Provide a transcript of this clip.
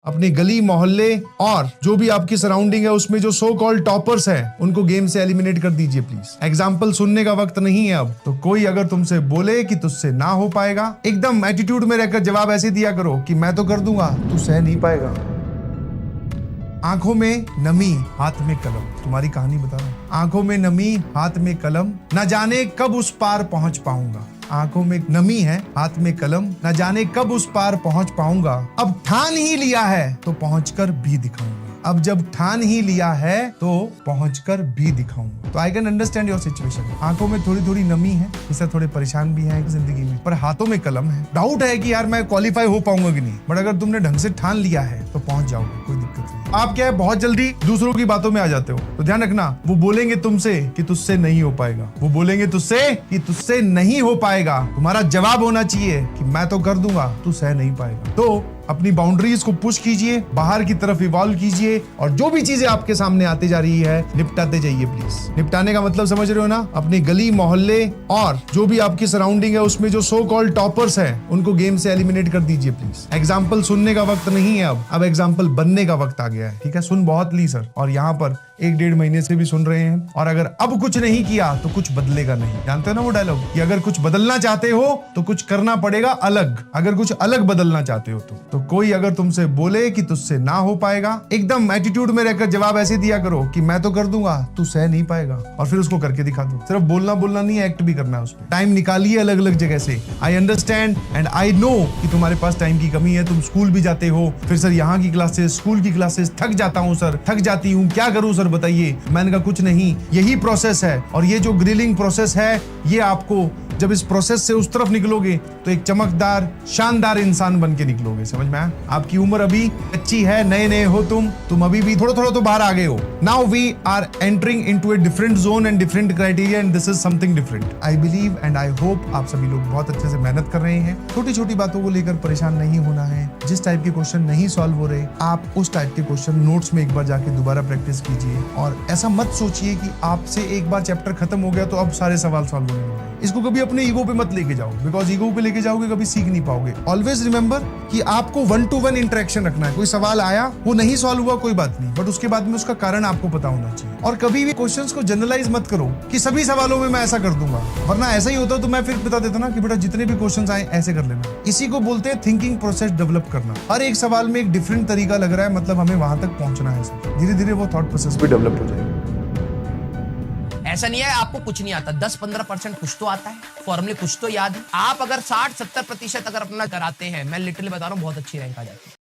अपनी गली मोहल्ले और जो भी आपकी सराउंडिंग है उसमें जो सो कॉल्ड टॉपर्स हैं उनको गेम से एलिमिनेट कर दीजिए प्लीज। एग्जाम्पल सुनने का वक्त नहीं है अब। तो कोई अगर तुमसे बोले कि तुझसे ना हो पाएगा, एकदम एटीट्यूड में रहकर जवाब ऐसे दिया करो कि मैं तो कर दूंगा, तू सह नहीं पाएगा। आंखों में नमी हाथ में कलम, तुम्हारी कहानी बता रहा हूं। आंखों में नमी हाथ में कलम, न जाने कब उस पार पहुंच पाऊंगा। आंखों में नमी है हाथ में कलम, न जाने कब उस पार पहुंच पाऊंगा। अब ठान ही लिया है तो पहुंचकर भी दिखाऊंगा। अब जब ठान ही लिया है तो पहुंचकर भी दिखाऊंगा। तो I can understand your situation. आंखों में थोड़ी थोड़ी नमी है, इससे थोड़े परेशान भी हैं जिंदगी में, पर हाथों में कलम है। डाउट है कि यार मैं क्वालिफाई हो पाऊंगा कि नहीं, बट अगर तुमने ढंग से ठान लिया है तो पहुंच जाओगे, कोई दिक्कत नहीं। आप क्या है बहुत जल्दी दूसरों की बातों में आ जाते हो, तो ध्यान रखना, वो बोलेंगे तुमसे कि तुझसे नहीं हो पाएगा। वो बोलेंगे तुझसे कि तुझसे नहीं हो पाएगा। तुम्हारा जवाब होना चाहिए कि मैं तो कर दूंगा, तू सह नहीं पाएगा। तो अपनी बाउंड्रीज को पुश कीजिए, बाहर की तरफ इवॉल्व कीजिए, और जो भी चीजें आपके सामने आती जा रही है निपटाते जाइए प्लीज। निपटाने का मतलब समझ रहे हो ना? अपनी गली मोहल्ले और जो भी आपकी सराउंडिंग है उसमें जो सो कॉल्ड टॉपर्स हैं उनको गेम से एलिमिनेट कर दीजिए प्लीज। एग्जाम्पल सुनने का वक्त नहीं है अब एग्जाम्पल बनने का वक्त आ गया है। ठीक है, सुन बहुत ली सर, और यहाँ पर 1-1.5 महीने से भी सुन रहे हैं, और अगर अब कुछ नहीं किया तो कुछ बदलेगा नहीं। जानते हो ना वो डायलॉग कि अगर कुछ बदलना चाहते हो तो कुछ करना पड़ेगा अलग, अगर कुछ अलग बदलना चाहते हो तो कोई अगर तुमसे बोले कि तुझसे ना हो पाएगा, एकदम एटीट्यूड में रहकर जवाब ऐसे दिया करो कि मैं तो कर दूंगा, तू सह नहीं पाएगा, और फिर उसको करके दिखा दो। सिर्फ बोलना नहीं, एक्ट भी करना है उसमें। टाइम निकालिए अलग अलग जगह से। I understand and I know कि तुम्हारे पास टाइम की कमी है, तुम स्कूल भी जाते हो, फिर सर यहाँ की क्लासेस, स्कूल की क्लासेस, थक जाता हूँ सर, थक जाती हूँ, क्या करूँ सर बताइए। मैंने कहा कुछ नहीं, यही प्रोसेस है, और ये जो ग्रिलिंग प्रोसेस है ये आपको, जब इस प्रोसेस से उस तरफ निकलोगे तो एक चमकदार शानदार इंसान बन के निकलोगे। समझ में आया? आपकी उम्र अभी अच्छी है, नए नए हो तुम अभी भी थोड़ा तो बाहर आ गए हो। Now we are entering into a different zone and different criteria, and this is something different. I believe and I hope आप सभी लोग बहुत अच्छे से मेहनत कर रहे हैं। छोटी छोटी बातों को लेकर परेशान नहीं होना है। जिस टाइप के क्वेश्चन नहीं सॉल्व हो रहे, आप उस टाइप के क्वेश्चन नोट्स में एक बार जाके दोबारा प्रैक्टिस कीजिए, और ऐसा मत सोचिए कि आपसे एक बार चैप्टर खत्म हो गया तो अब सारे सवाल सॉल्व होने वाले हैं। इसको कभी अपने ईगो पे मत लेके जाओ, बिकॉज ईगो पे लेके जाओगे कभी सीख नहीं पाओगे। ऑलवेज रिमेंबर कि आपको 1-to-1 इंटरेक्शन रखना है। कोई सवाल आया, वो नहीं सॉल्व हुआ, कोई बात नहीं, बट उसके बाद में उसका कारण आपको पता होना चाहिए। और कभी भी क्वेश्चंस को जनरलाइज मत करो कि सभी सवालों में मैं ऐसा कर दूंगा, वरना ऐसा ही होता तो मैं फिर बता देता ना कि बेटा जितने भी क्वेश्चंस आए ऐसे कर लेना। इसी को बोलते हैं थिंकिंग प्रोसेस डेवलप करना। हर एक सवाल में एक डिफरेंट तरीका लग रहा है, मतलब हमें वहां तक पहुंचना है। धीरे धीरे वो थॉट प्रोसेस भी डेवलप हो जाएगा। ऐसा नहीं है आपको कुछ नहीं आता, 10-15% कुछ तो आता है, फॉर्मूले कुछ तो याद है। आप अगर 60-70% अगर अपना कराते हैं, मैं लिटरली बता रहा हूँ बहुत अच्छी रैंक आ जाती है।